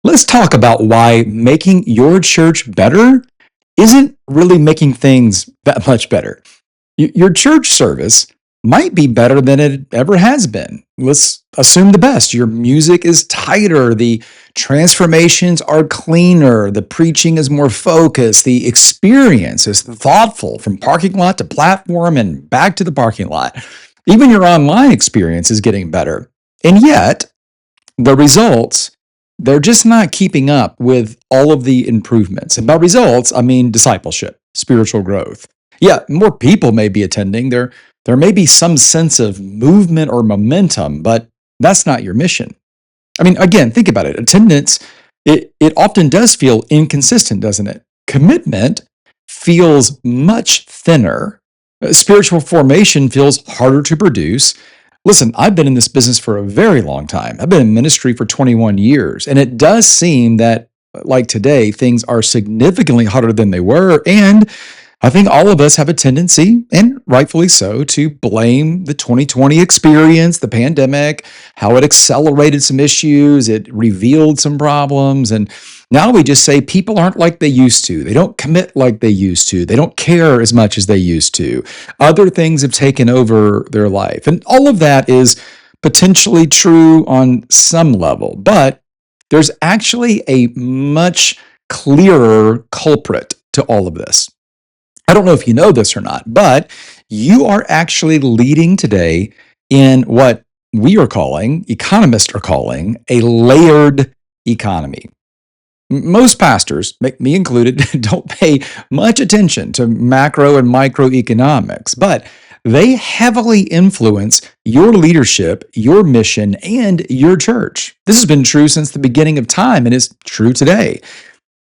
Let's talk about why making your church better isn't really making things that much better. Your church service might be better than it ever has been. Let's assume the best. Your music is tighter, the transformations are cleaner, the preaching is more focused, the experience is thoughtful from parking lot to platform and back to the parking lot. Even your online experience is getting better. And yet, the results, they're just not keeping up with all of the improvements. And by results, I mean discipleship, spiritual growth. Yeah, more people may be attending. There may be some sense of movement or momentum, but that's not your mission. I mean, again, think about it. Attendance, it often does feel inconsistent, doesn't it? Commitment feels much thinner. Spiritual formation feels harder to produce. Listen, I've been in this business for a very long time. I've been in ministry for 21 years, and it does seem that, like today, things are significantly harder than they were. And I think all of us have a tendency, and rightfully so, to blame the 2020 experience, the pandemic, how it accelerated some issues, it revealed some problems, and now we just say people aren't like they used to. They don't commit like they used to. They don't care as much as they used to. Other things have taken over their life. And all of that is potentially true on some level, but there's actually a much clearer culprit to all of this. I don't know if you know this or not, but you are actually leading today in what we are calling, economists are calling, a layered economy. Most pastors, me included, don't pay much attention to macro and microeconomics, but they heavily influence your leadership, your mission, and your church. This has been true since the beginning of time and is true today.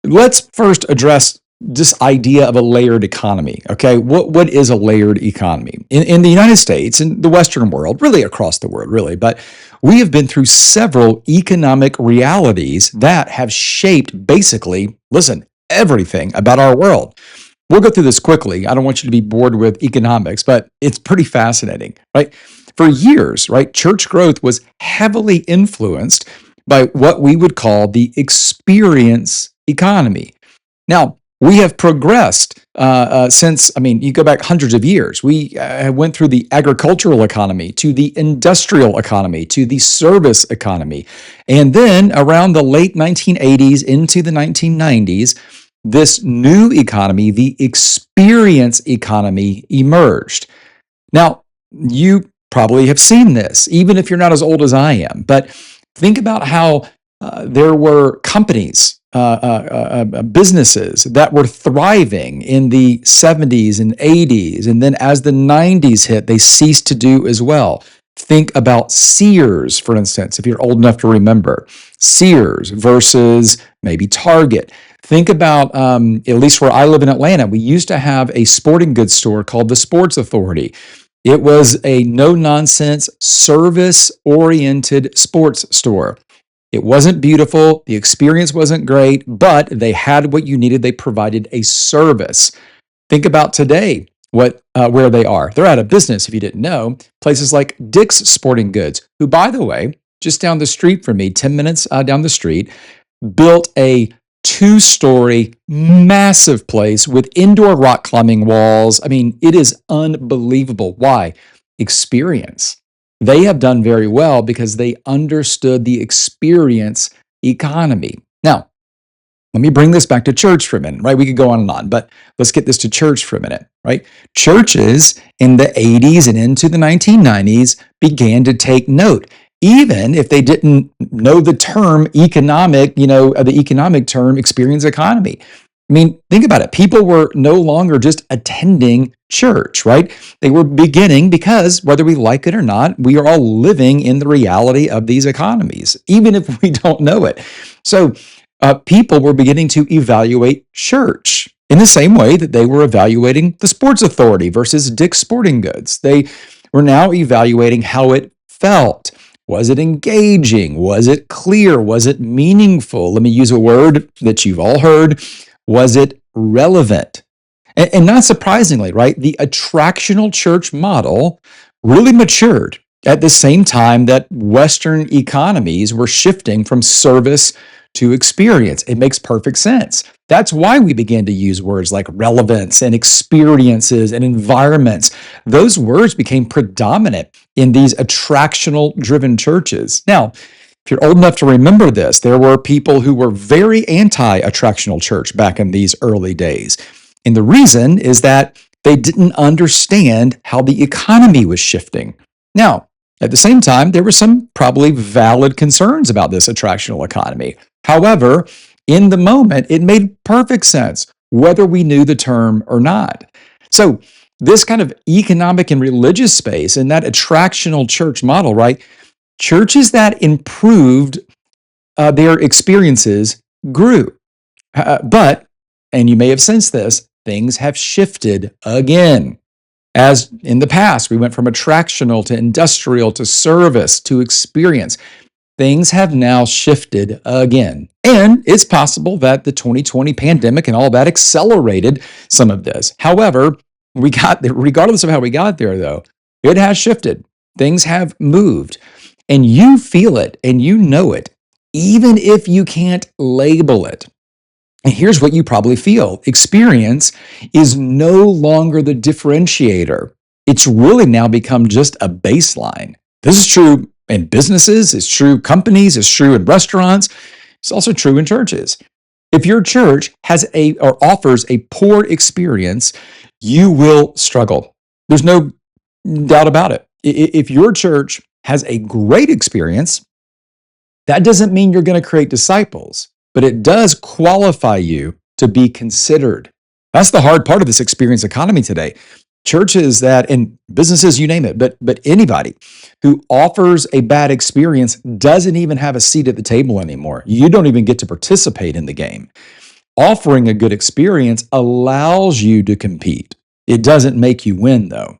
Let's first address this idea of a layered economy. Okay, what is a layered economy? In the United States, in the Western world, really across the world, really, but we have been through several economic realities that have shaped basically, listen, everything about our world. We'll go through this quickly. I don't want you to be bored with economics, but it's pretty fascinating, right? For years, right, church growth was heavily influenced by what we would call the experience economy. Now, we have progressed since, you go back hundreds of years. We went through the agricultural economy to the industrial economy to the service economy. And then around the late 1980s into the 1990s, this new economy, the experience economy, emerged. Now, you probably have seen this, even if you're not as old as I am. But think about how there were companies, businesses that were thriving in the 70s and 80s. And then as the 90s hit, they ceased to do as well. Think about Sears, for instance, if you're old enough to remember. Sears versus maybe Target. Think about, at least where I live in Atlanta, we used to have a sporting goods store called the Sports Authority. It was a no-nonsense, service-oriented sports store. It wasn't beautiful, the experience wasn't great, but they had what you needed. They provided a service. Think about today, where they are. They're out of business, if you didn't know. Places like Dick's Sporting Goods, who, by the way, just down the street from me, 10 minutes down the street, built a 2-story, massive place with indoor rock climbing walls. It is unbelievable. Why? Experience. They have done very well because they understood the experience economy. Now, let me bring this back to church for a minute, right? We could go on and on, but let's get this to church for a minute, right? Churches in the 80s and into the 1990s began to take note, even if they didn't know the term economic, the economic term experience economy. Think about it. People were no longer just attending church, right? They were beginning, because whether we like it or not, we are all living in the reality of these economies, even if we don't know it. So people were beginning to evaluate church in the same way that they were evaluating the Sports Authority versus Dick's Sporting Goods. They were now evaluating how it felt. Was it engaging? Was it clear? Was it meaningful? Let me use a word that you've all heard. Was it relevant? And not surprisingly, right, the attractional church model really matured at the same time that Western economies were shifting from service to experience. It makes perfect sense. That's why we began to use words like relevance and experiences and environments. Those words became predominant in these attractional driven churches. Now, if you're old enough to remember this, there were people who were very anti-attractional church back in these early days. And the reason is that they didn't understand how the economy was shifting. Now, at the same time, there were some probably valid concerns about this attractional economy. However, in the moment, it made perfect sense, whether we knew the term or not. So, this kind of economic and religious space and that attractional church model, right? Churches that improved their experiences grew. But, and you may have sensed this, things have shifted again. As in the past, we went from attractional to industrial to service to experience. Things have now shifted again. And it's possible that the 2020 pandemic and all that accelerated some of this. However, regardless of how we got there, though, it has shifted. Things have moved. And you feel it and you know it, even if you can't label it. And here's what you probably feel. Experience is no longer the differentiator. It's really now become just a baseline. This is true in businesses, it's true in companies, it's true in restaurants, it's also true in churches. If your church has or offers a poor experience, you will struggle. There's no doubt about it. If your church has a great experience, that doesn't mean you're going to create disciples, but it does qualify you to be considered. That's the hard part of this experience economy today. Churches that, and businesses, you name it, but anybody who offers a bad experience doesn't even have a seat at the table anymore. You don't even get to participate in the game. Offering a good experience allows you to compete. It doesn't make you win, though.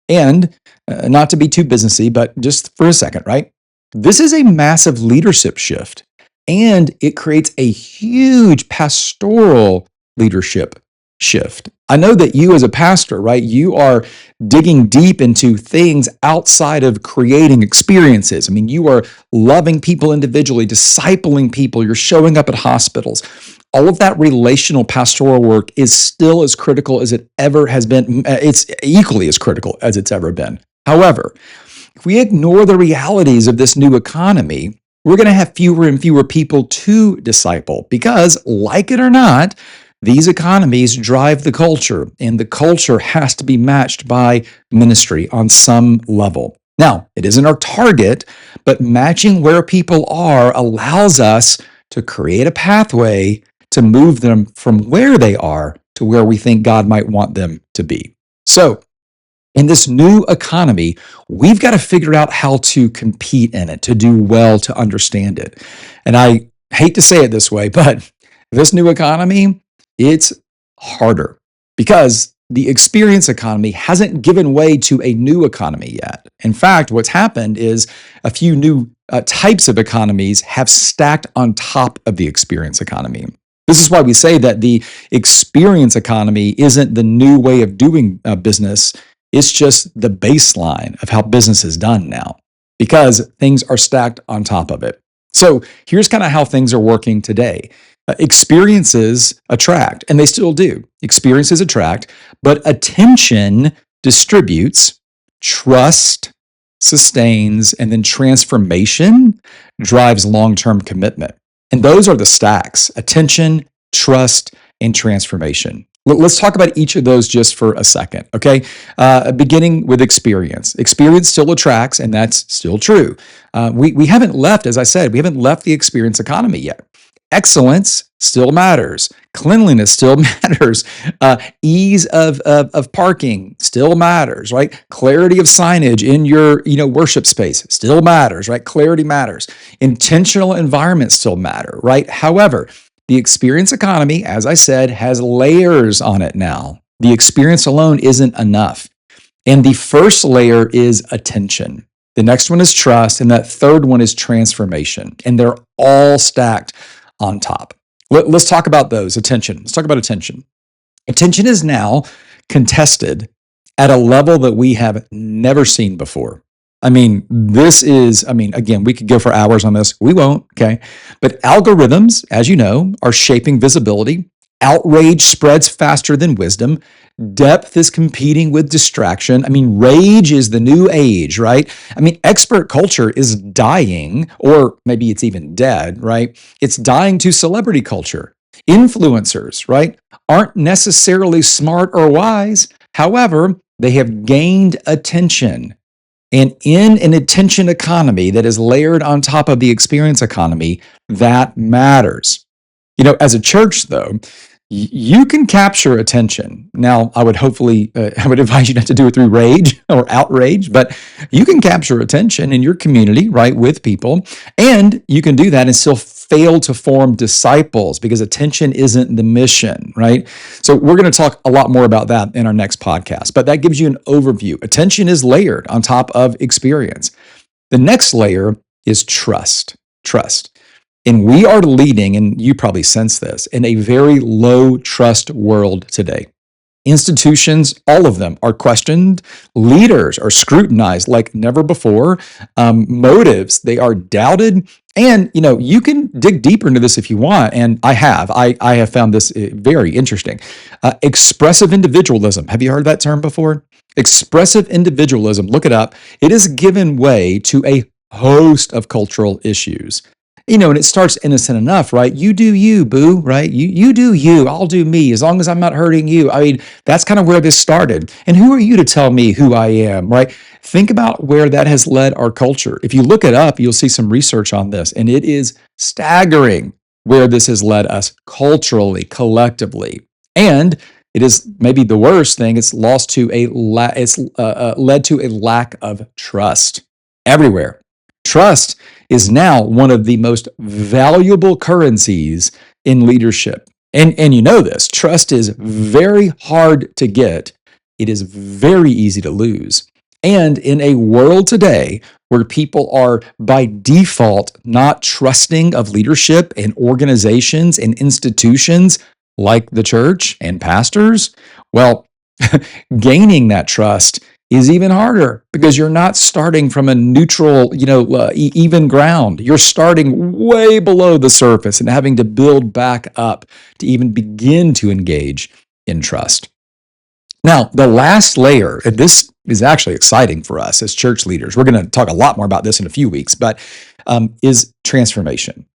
And not to be too businessy, but just for a second, right? This is a massive leadership shift, and it creates a huge pastoral leadership shift. I know that you as a pastor, right, you are digging deep into things outside of creating experiences. I mean, you are loving people individually, discipling people, you're showing up at hospitals. All of that relational pastoral work is still as critical as it ever has been. It's equally as critical as it's ever been. However, if we ignore the realities of this new economy, we're going to have fewer and fewer people to disciple because, like it or not, these economies drive the culture, and the culture has to be matched by ministry on some level. Now, it isn't our target, but matching where people are allows us to create a pathway to move them from where they are to where we think God might want them to be. So, in this new economy, we've got to figure out how to compete in it, to do well, to understand it. And I hate to say it this way, but this new economy, it's harder because the experience economy hasn't given way to a new economy yet. In fact, what's happened is a few new types of economies have stacked on top of the experience economy. This is why we say that the experience economy isn't the new way of doing business. It's just the baseline of how business is done now because things are stacked on top of it. So here's kind of how things are working today. Experiences attract, and they still do. Experiences attract, but attention distributes, trust sustains, and then transformation drives long-term commitment. And those are the stacks: attention, trust, and transformation. Let's talk about each of those just for a second, okay? Beginning with experience. Experience still attracts, and that's still true. We haven't left, as I said, we haven't left the experience economy yet. Excellence still matters. Cleanliness still matters. Ease of parking still matters, right? Clarity of signage in your worship space still matters, right? Clarity matters. Intentional environments still matter, right? However, the experience economy, as I said, has layers on it now. The experience alone isn't enough. And the first layer is attention. The next one is trust, and that third one is transformation. And they're all stacked on top. Let's talk about those. Attention. Let's talk about attention. Attention is now contested at a level that we have never seen before. I mean, again, we could go for hours on this. We won't, okay? But algorithms, as you know, are shaping visibility. Outrage spreads faster than wisdom. Depth is competing with distraction. I mean, rage is the new age, right? I mean, expert culture is dying, or maybe it's even dead, right? It's dying to celebrity culture. Influencers, right, aren't necessarily smart or wise. However, they have gained attention. And in an attention economy that is layered on top of the experience economy, that matters. As a church, though, you can capture attention. Now, I would advise you not to do it through rage or outrage, but you can capture attention in your community, right, with people. And you can do that and still fail to form disciples because attention isn't the mission, right? So we're going to talk a lot more about that in our next podcast, but that gives you an overview. Attention is layered on top of experience. The next layer is trust. Trust. And we are leading, and you probably sense this, in a very low trust world today. Institutions, all of them, are questioned. Leaders are scrutinized like never before. Motives, they are doubted. And, you can dig deeper into this if you want. And I have. I have found this very interesting. Expressive individualism. Have you heard that term before? Expressive individualism, look it up. It has given way to a host of cultural issues. And it starts innocent enough, right? You do you, boo, right? You do you, I'll do me, as long as I'm not hurting you. I mean, that's kind of where this started. And who are you to tell me who I am, right? Think about where that has led our culture. If you look it up, you'll see some research on this, and it is staggering where this has led us culturally, collectively. And it is maybe the worst thing. It's led to a lack of trust everywhere. Trust is now one of the most valuable currencies in leadership. And you know this, trust is very hard to get. It is very easy to lose. And in a world today where people are by default not trusting of leadership and organizations and institutions like the church and pastors, well, gaining that trust is even harder because you're not starting from a neutral, even ground. You're starting way below the surface and having to build back up to even begin to engage in trust. Now, the last layer, and this is actually exciting for us as church leaders. We're going to talk a lot more about this in a few weeks, but is transformation.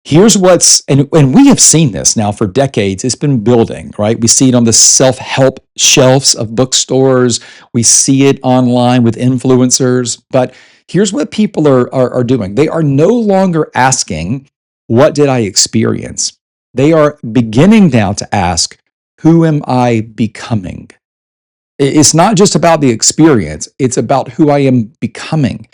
Here's and we have seen this now for decades. It's been building, right? We see it on the self-help shelves of bookstores. We see it online with influencers. But here's what people are doing. They are no longer asking, what did I experience? They are beginning now to ask, who am I becoming? It's not just about the experience. It's about who I am becoming.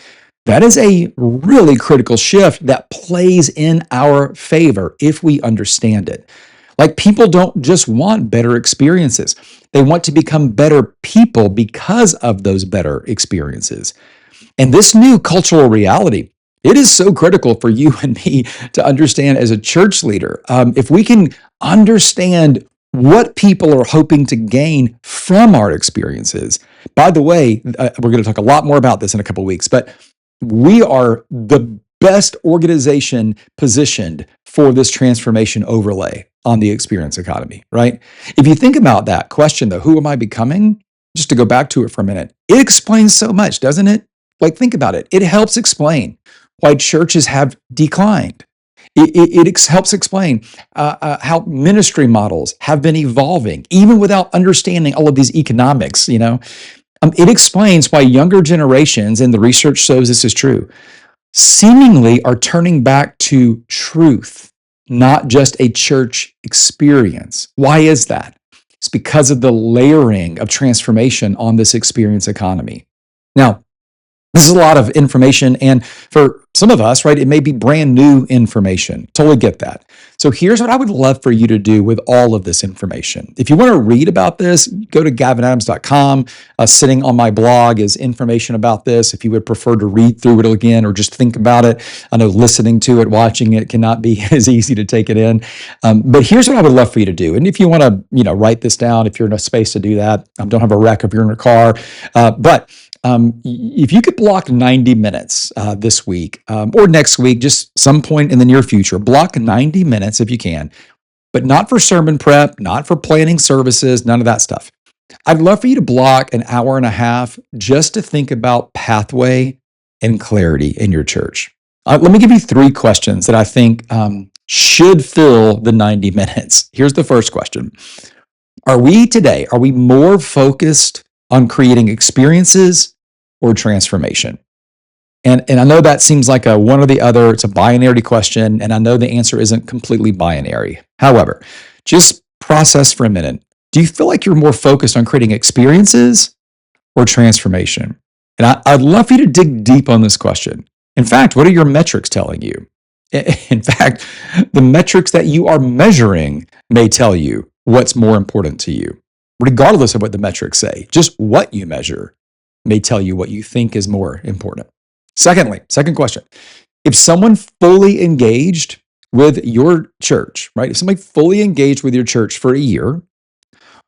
That is a really critical shift that plays in our favor if we understand it. Like, people don't just want better experiences. They want to become better people because of those better experiences. And this new cultural reality, it is so critical for you and me to understand as a church leader. If we can understand what people are hoping to gain from our experiences. By the way, we're going to talk a lot more about this in a couple of weeks, but we are the best organization positioned for this transformation overlay on the experience economy, right? If you think about that question, though, who am I becoming? Just to go back to it for a minute, it explains so much, doesn't it? Like, think about it. It helps explain why churches have declined. It helps explain how ministry models have been evolving, even without understanding all of these economics, It explains why younger generations, and the research shows this is true, seemingly are turning back to truth, not just a church experience. Why is that? It's because of the layering of transformation on this experience economy. Now, this is a lot of information, and for some of us, right, it may be brand new information. Totally get that. So here's what I would love for you to do with all of this information. If you want to read about this, go to gavinadams.com. Sitting on my blog is information about this. If you would prefer to read through it again or just think about it, I know listening to it, watching it cannot be as easy to take it in. But here's what I would love for you to do. And if you want to, write this down, if you're in a space to do that, don't have a wreck if you're in a car. But If you could block 90 minutes this week or next week, just some point in the near future, block 90 minutes if you can, but not for sermon prep, not for planning services, none of that stuff. I'd love for you to block an hour and a half just to think about pathway and clarity in your church. Let me give you 3 questions that I think should fill the 90 minutes. Here's the first question. Are we more focused on creating experiences or transformation? And I know that seems like a one or the other, it's a binary question, and I know the answer isn't completely binary. However, just process for a minute. Do you feel like you're more focused on creating experiences or transformation? And I'd love for you to dig deep on this question. In fact, what are your metrics telling you? In fact, the metrics that you are measuring may tell you what's more important to you, regardless of what the metrics say. Just what you measure may tell you what you think is more important. Secondly, second question, if someone fully engaged with your church, right? If somebody fully engaged with your church for a year,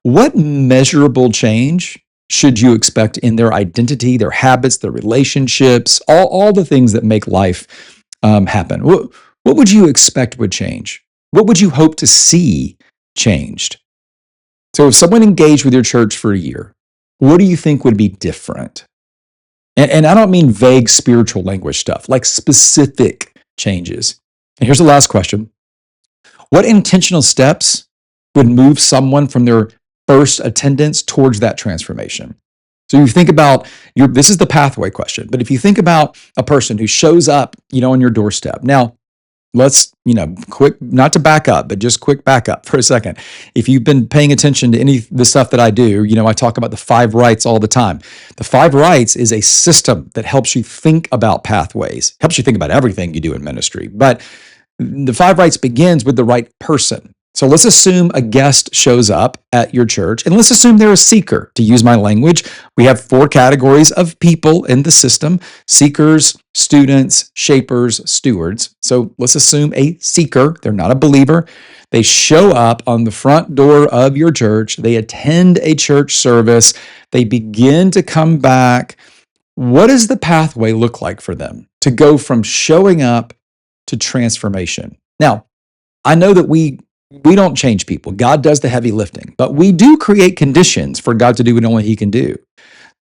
what measurable change should you expect in their identity, their habits, their relationships, all the things that make life happen? What would you expect would change? What would you hope to see changed? So if someone engaged with your church for a year, what do you think would be different? And I don't mean vague spiritual language stuff, like specific changes. And here's the last question. What intentional steps would move someone from their first attendance towards that transformation? So you think about this is the pathway question, but if you think about a person who shows up, on your doorstep. Now, let's, quick, not to back up, but just quick back up for a second. If you've been paying attention to any of the stuff that I do, I talk about the 5 rights all the time. The 5 rights is a system that helps you think about pathways, helps you think about everything you do in ministry. But the 5 rights begins with the right person. So let's assume a guest shows up at your church, and let's assume they're a seeker. To use my language, we have 4 categories of people in the system: seekers, students, shapers, stewards. So let's assume a seeker, they're not a believer. They show up on the front door of your church. They attend a church service. They begin to come back. What does the pathway look like for them to go from showing up to transformation? Now, I know that we don't change people. God does the heavy lifting, but we do create conditions for God to do what only He can do.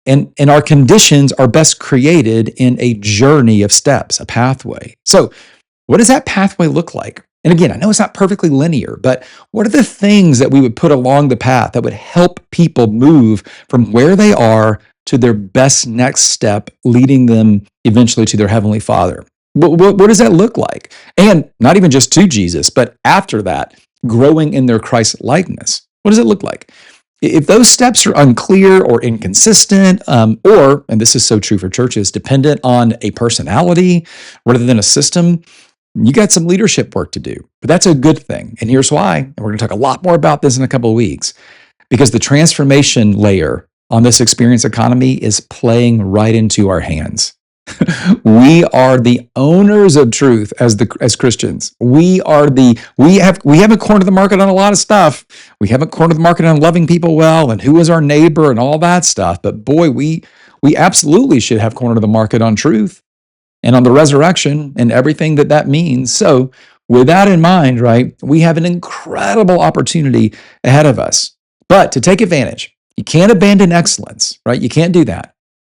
And our conditions are best created in a journey of steps, a pathway. So what does that pathway look like? And again, I know it's not perfectly linear, but what are the things that we would put along the path that would help people move from where they are to their best next step, leading them eventually to their Heavenly Father? What does that look like? And not even just to Jesus, but after that, growing in their Christ likeness. What does it look like? If those steps are unclear or inconsistent, or, and this is so true for churches, dependent on a personality rather than a system, you got some leadership work to do. But that's a good thing. And here's why. And we're going to talk a lot more about this in a couple of weeks, because the transformation layer on this experience economy is playing right into our hands. We are the owners of truth as Christians. We haven't cornered the market on a lot of stuff. We haven't cornered the market on loving people well and who is our neighbor and all that stuff. But boy, we absolutely should have cornered the market on truth and on the resurrection and everything that means. So with that in mind, right, we have an incredible opportunity ahead of us. But to take advantage, you can't abandon excellence, right? You can't do that.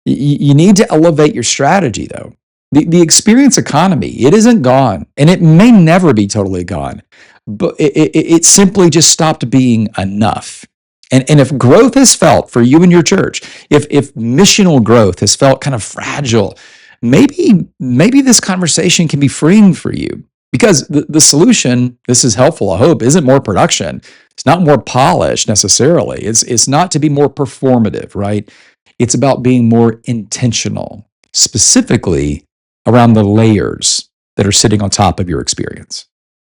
You need to elevate your strategy, though. The experience economy, it isn't gone, and it may never be totally gone, but it simply just stopped being enough. And if growth has felt for you and your church, if missional growth has felt kind of fragile, maybe this conversation can be freeing for you. Because the solution, this is helpful, I hope, isn't more production. It's not more polished necessarily. It's not to be more performative, right? It's about being more intentional, specifically around the layers that are sitting on top of your experience.